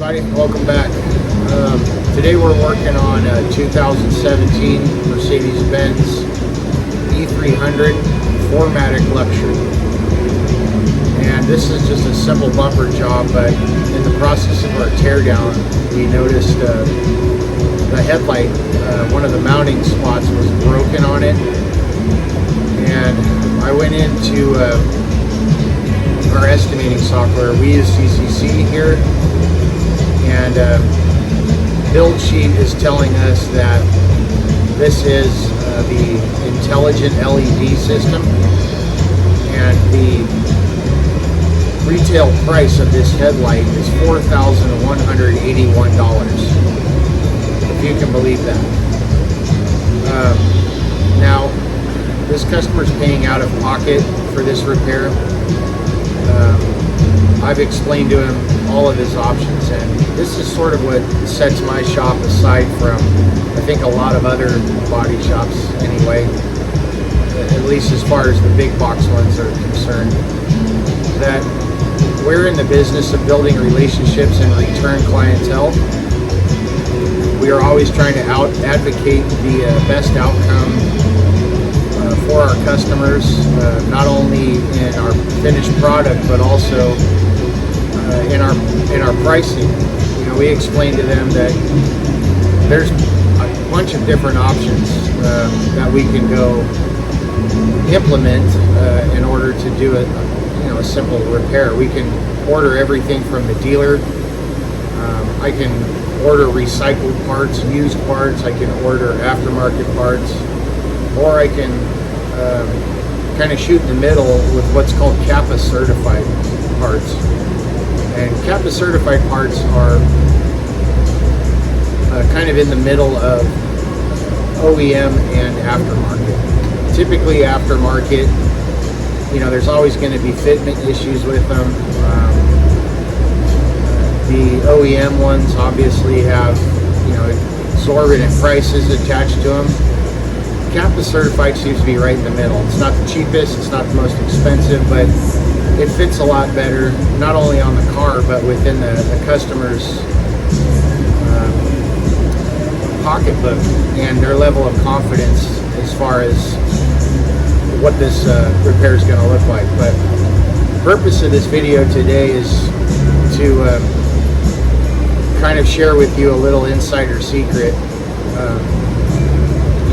everybody, welcome back. Today we're working on a 2017 Mercedes Benz E300 4MATIC Luxury. And this is just a simple bumper job, but in the process of our teardown, we noticed the headlight, one of the mounting spots was broken on it. And I went into our estimating software. We use CCC here, and build sheet is telling us that this is the intelligent LED system, and the retail price of this headlight is $4,181, if you can believe that. Now this customer's paying out of pocket for this repair. I've explained to him all of his options, and this is sort of what sets my shop aside from, I think, a lot of other body shops anyway, at least as far as the big box ones are concerned, that we're in the business of building relationships and return clientele. We are always trying to advocate the best outcome for our customers, not only in our finished product, but also in our pricing. You know, we explain to them that there's a bunch of different options that we can go implement in order to do a simple repair. We can order everything from the dealer. I can order recycled parts, used parts. I can order aftermarket parts, or I can kind of shoot in the middle with what's called CAPA certified parts. And CAPA certified parts are kind of in the middle of OEM and aftermarket. Typically aftermarket, you know, there's always going to be fitment issues with them. The OEM ones obviously have, you know, exorbitant prices attached to them. CAPA certified seems to be right in the middle. It's not the cheapest, it's not the most expensive, but it fits a lot better, not only on the car, but within the customer's pocketbook and their level of confidence as far as what this repair is going to look like. But the purpose of this video today is to kind of share with you a little insider secret.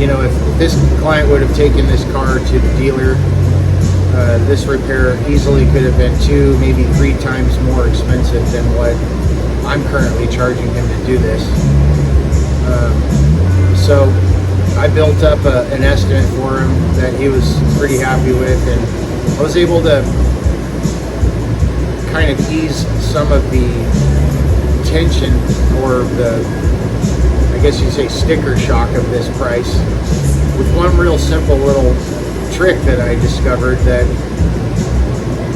You know, if this client would have taken this car to the dealer, this repair easily could have been 2, maybe 3 times more expensive than what I'm currently charging him to do this. So I built up an estimate for him that he was pretty happy with, and I was able to kind of ease some of the tension, or the, I guess you'd say, sticker shock of this price, with one real simple little trick that I discovered. That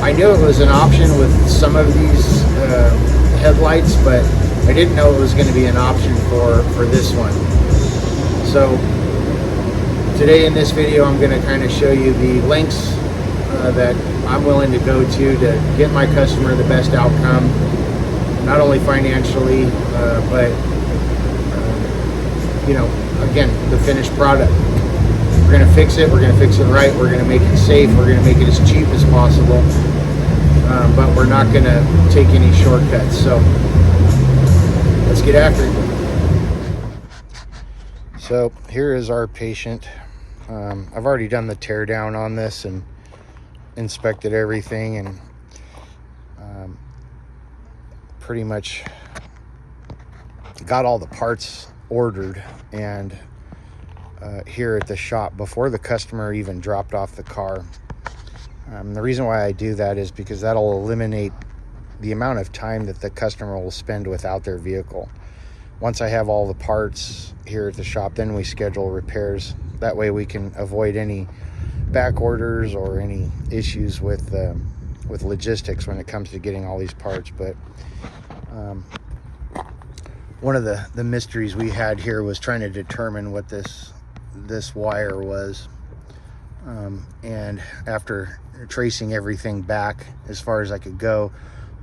I knew it was an option with some of these headlights, but I didn't know it was going to be an option for this one. So today in this video, I'm going to kind of show you the lengths that I'm willing to go to get my customer the best outcome, not only financially, but you know, again, the finished product. We're going to fix it. We're going to fix it right. We're going to make it safe. We're going to make it as cheap as possible. But we're not going to take any shortcuts. So let's get after it. So here is our patient. I've already done the tear down on this and inspected everything, and pretty much got all the parts ordered and here at the shop before the customer even dropped off the car. The reason why I do that is because that'll eliminate the amount of time that the customer will spend without their vehicle. Once I have all the parts here at the shop, then we schedule repairs. That way we can avoid any back orders or any issues with logistics when it comes to getting all these parts. But one of the mysteries we had here was trying to determine what this wire was, and after tracing everything back as far as I could go,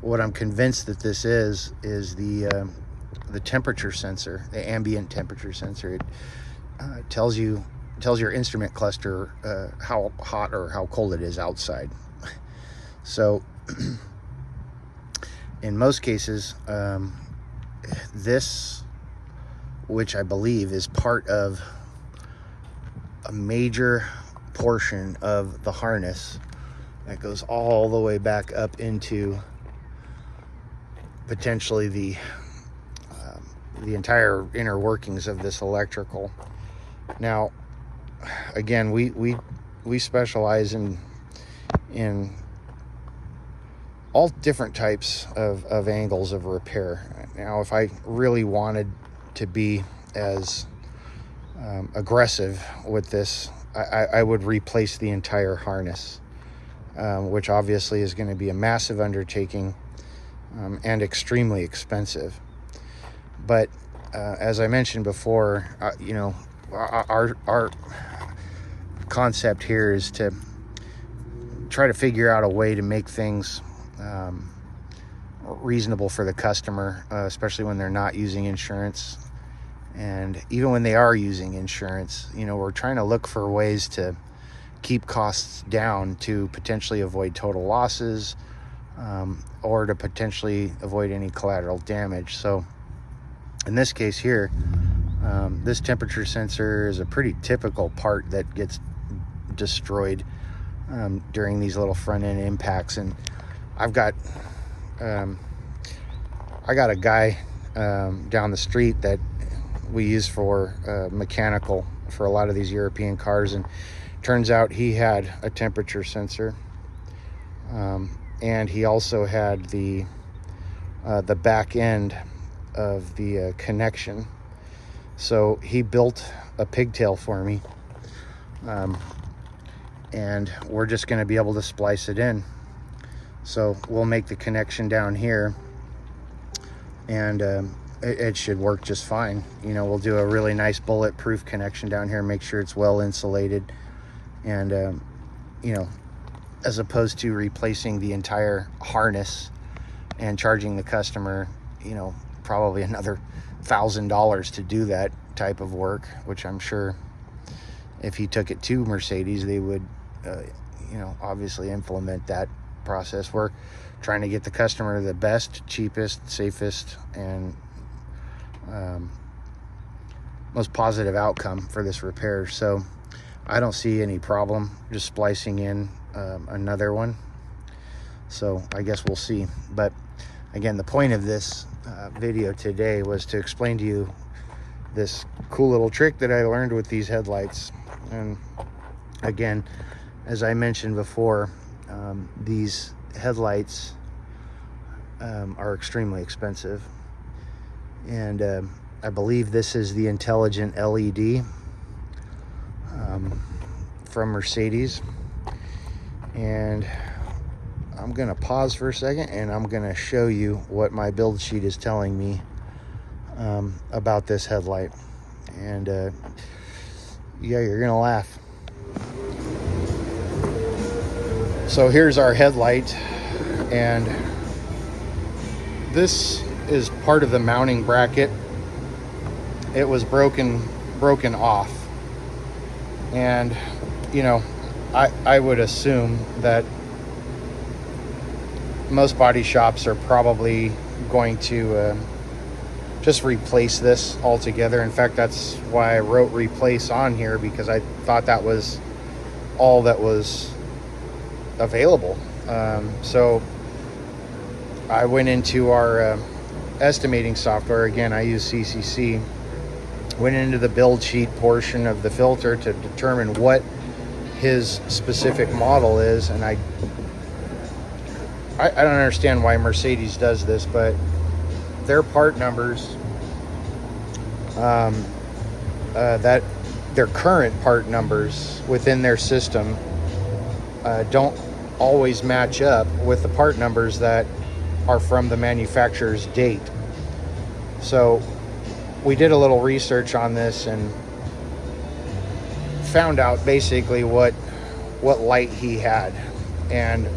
what I'm convinced that this is the temperature sensor, the ambient temperature sensor. It tells your instrument cluster how hot or how cold it is outside. So in most cases, this, which I believe is part of a major portion of the harness that goes all the way back up into potentially the entire inner workings of this electrical. Now, again, we specialize in all different types of angles of repair. Now, if I really wanted to be as aggressive with this, I would replace the entire harness, which obviously is going to be a massive undertaking and extremely expensive. But as I mentioned before, you know, our concept here is to try to figure out a way to make things reasonable for the customer, especially when they're not using insurance. And even when they are using insurance, you know, we're trying to look for ways to keep costs down to potentially avoid total losses, or to potentially avoid any collateral damage. So in this case here, this temperature sensor is a pretty typical part that gets destroyed during these little front end impacts. And I got a guy down the street that we use for mechanical for a lot of these European cars, and turns out he had a temperature sensor, and he also had the back end of the connection. So he built a pigtail for me, and we're just going to be able to splice it in. So we'll make the connection down here, and it should work just fine. You know, we'll do a really nice bulletproof connection down here, make sure it's well insulated, and you know, as opposed to replacing the entire harness and charging the customer, you know, probably another $1,000 to do that type of work, which I'm sure if he took it to Mercedes, they would, you know, obviously implement that process. We're trying to get the customer the best, cheapest, safest, and most positive outcome for this repair. So I don't see any problem just splicing in another one. So I guess we'll see. But again, the point of this video today was to explain to you this cool little trick that I learned with these headlights. And again, as I mentioned before, these headlights are extremely expensive, and I believe this is the intelligent LED from Mercedes. And I'm gonna pause for a second, and I'm gonna show you what my build sheet is telling me about this headlight. And yeah, you're gonna laugh. So here's our headlight, and this is part of the mounting bracket. It was broken off, and you know, I would assume that most body shops are probably going to just replace this altogether. In fact, that's why I wrote replace on here, because I thought that was all that was available. So I went into our estimating software. Again, I use CCC. Went into the build sheet portion of the filter to determine what his specific model is, and I don't understand why Mercedes does this, but their part numbers, that their current part numbers within their system don't always match up with the part numbers that are from the manufacturer's date. So we did a little research on this and found out basically what light he had. And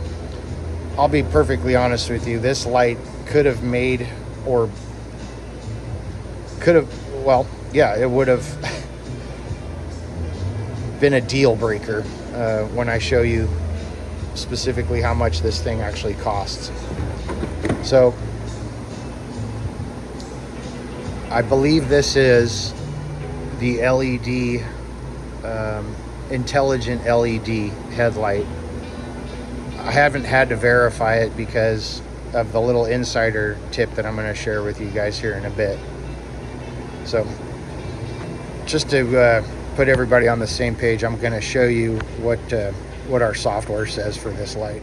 I'll be perfectly honest with you. This light could have made, or could have, well, yeah, it would have been a deal breaker when I show you specifically how much this thing actually costs. So I believe this is the LED, intelligent LED headlight. I haven't had to verify it because of the little insider tip that I'm going to share with you guys here in a bit. So just to put everybody on the same page, I'm going to show you what our software says for this light.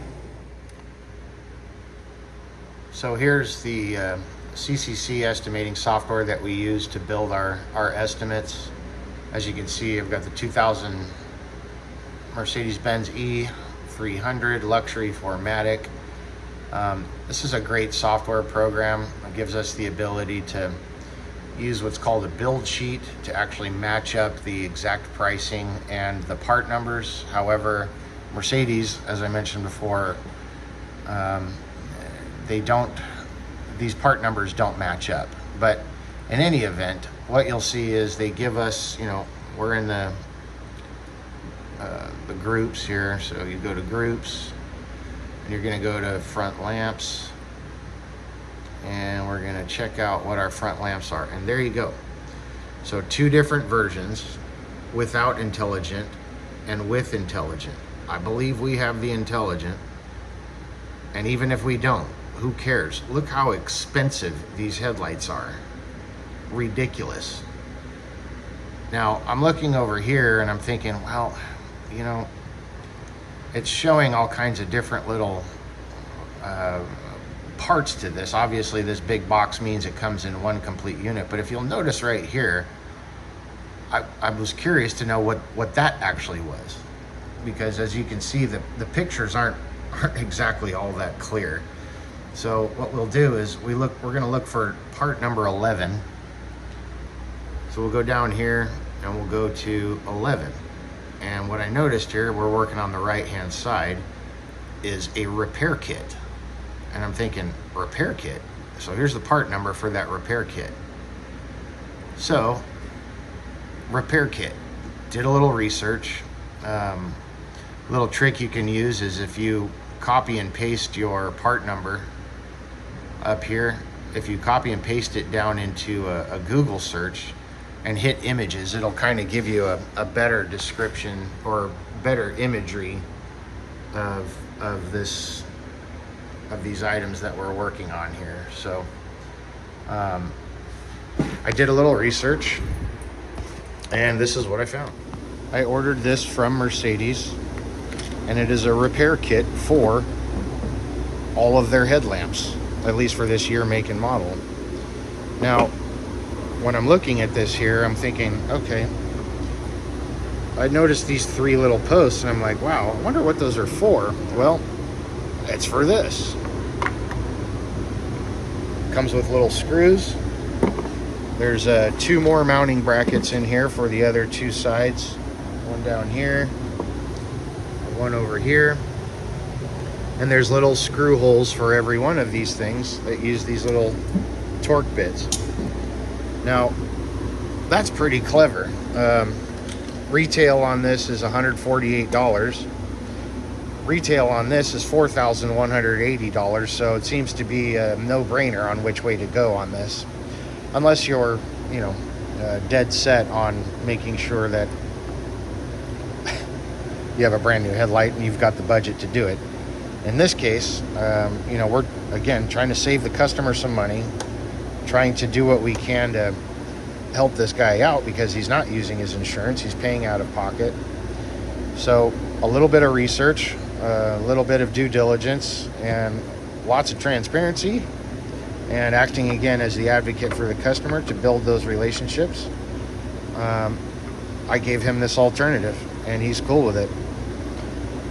So here's the CCC estimating software that we use to build our estimates. As you can see, I've got the 2000 Mercedes Benz E300 luxury 4MATIC. This is a great software program. It gives us the ability to use what's called a build sheet to actually match up the exact pricing and the part numbers. However, Mercedes, as I mentioned before, these part numbers don't match up. But in any event, what you'll see is they give us, we're in the groups here. So you go to groups and you're going to go to front lamps, and we're going to check out what our front lamps are. And there you go. So two different versions, without intelligent and with intelligent. I believe we have the intelligent, and even if we don't, who cares? Look how expensive these headlights are. Ridiculous. Now I'm looking over here and I'm thinking, well, it's showing all kinds of different little parts to this. Obviously this big box means it comes in one complete unit, but if you'll notice right here, I was curious to know what that actually was, because as you can see, the pictures aren't exactly all that clear. So what we'll do is we're going to look for part number 11. So we'll go down here and we'll go to 11. And what I noticed here, we're working on the right hand side, is a repair kit. And I'm thinking, repair kit? So here's the part number for that repair kit. So, repair kit. Did a little research. Little trick you can use is if you copy and paste your part number up here, if you copy and paste it down into a Google search and hit images, it'll kind of give you a better description or better imagery of these items that we're working on here. So I did a little research and this is what I found. I ordered this from Mercedes, and it is a repair kit for all of their headlamps, at least for this year, make, and model. Now, when I'm looking at this here, I'm thinking, okay, I noticed these three little posts, and I'm like, wow, I wonder what those are for. Well, it's for this. Comes with little screws. There's two more mounting brackets in here for the other two sides. One down here, one over here. And there's little screw holes for every one of these things that use these little torque bits. Now, that's pretty clever. Retail on this is $148. Retail on this is $4,180, so it seems to be a no-brainer on which way to go on this. Unless you're, dead set on making sure that you have a brand new headlight and you've got the budget to do it. In this case, we're, again, trying to save the customer some money, trying to do what we can to help this guy out because he's not using his insurance. He's paying out of pocket. So a little bit of research, a little bit of due diligence, and lots of transparency, and acting again as the advocate for the customer to build those relationships. I gave him this alternative and he's cool with it.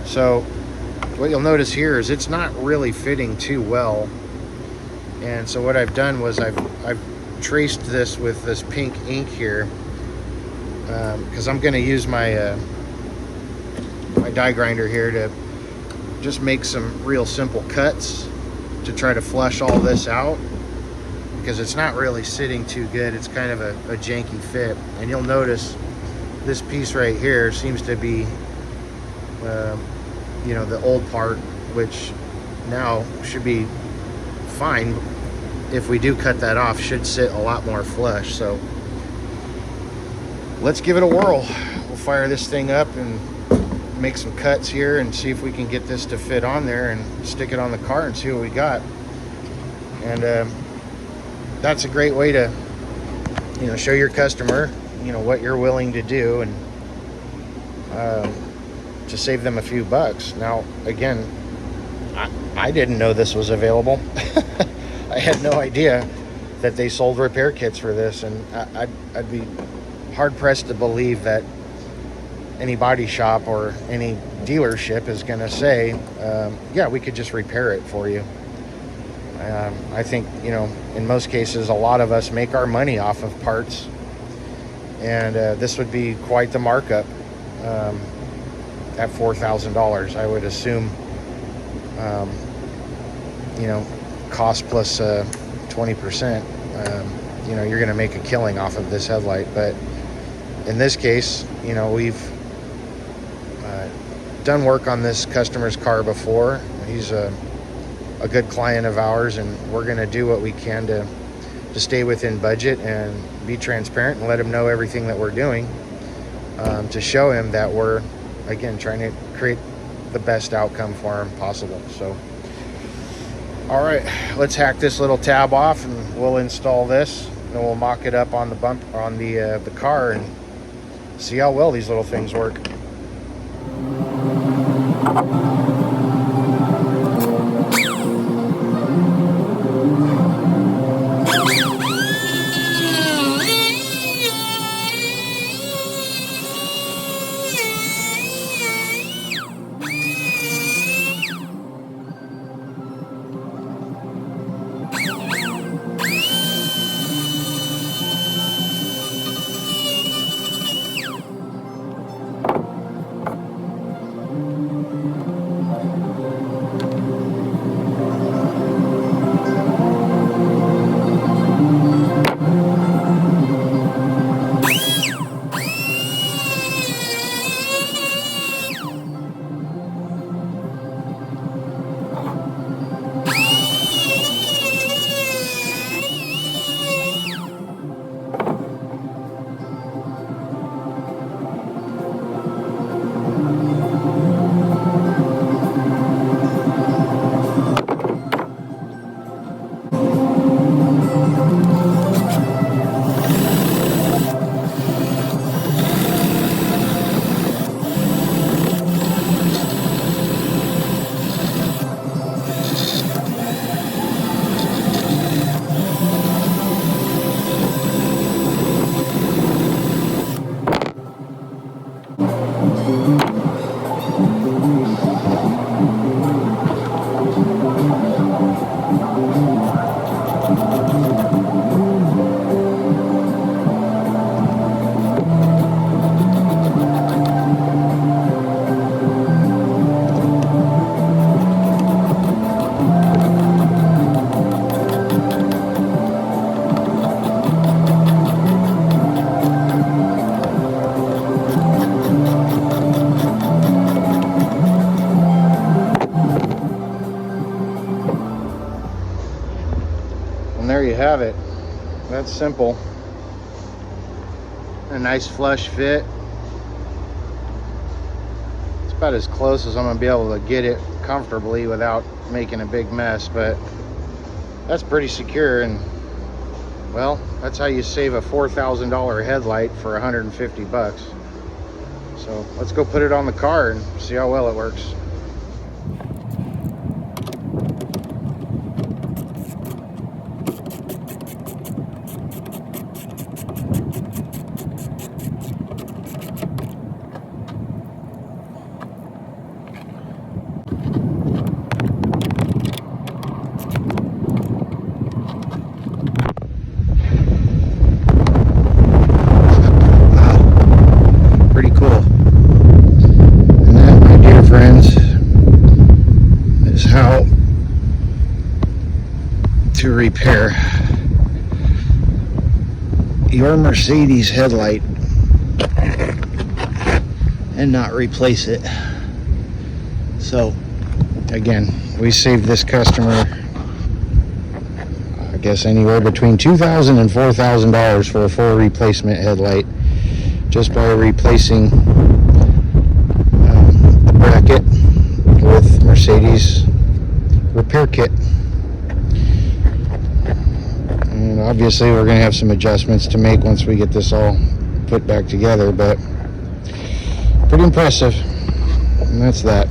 So what you'll notice here is it's not really fitting too well. And so what I've done was I've traced this with this pink ink here, because I'm going to use my my die grinder here to just make some real simple cuts to try to flush all this out, because it's not really sitting too good. It's kind of a janky fit. And you'll notice this piece right here seems to be you know, the old part, which now should be fine. If we do cut that off, should sit a lot more flush. So let's give it a whirl. We'll fire this thing up and make some cuts here and see if we can get this to fit on there and stick it on the car and see what we got. And that's a great way to, you know, show your customer, you know, what you're willing to do, and to save them a few bucks. Now, again, I didn't know this was available. I had no idea that they sold repair kits for this, and I'd be hard-pressed to believe that any body shop or any dealership is going to say, yeah, we could just repair it for you. I think, you know, in most cases, a lot of us make our money off of parts, and this would be quite the markup at $4,000. I would assume, you know, cost plus 20%, you know, you're going to make a killing off of this headlight. But in this case, you know, we've done work on this customer's car before. He's a good client of ours, and we're going to do what we can to stay within budget and be transparent and let him know everything that we're doing, to show him that we're, again, trying to create the best outcome for him possible. So, all right, let's hack this little tab off, and we'll install this, and we'll mock it up on the bump on the car and see how well these little things work. And there you have it. That's simple. A nice flush fit. It's about as close as I'm gonna be able to get it comfortably without making a big mess, but that's pretty secure. And well, that's how you save a $4,000 headlight for 150 bucks. So let's go put it on the car and see how well it works. Pretty cool. And that, my dear friends, to repair your Mercedes headlight and not replace it. So again, we saved this customer, I guess, anywhere between $2,000 and $4,000 for a full replacement headlight, just by replacing the bracket with Mercedes repair kit. And obviously we're going to have some adjustments to make once we get this all put back together, but pretty impressive. And that's that.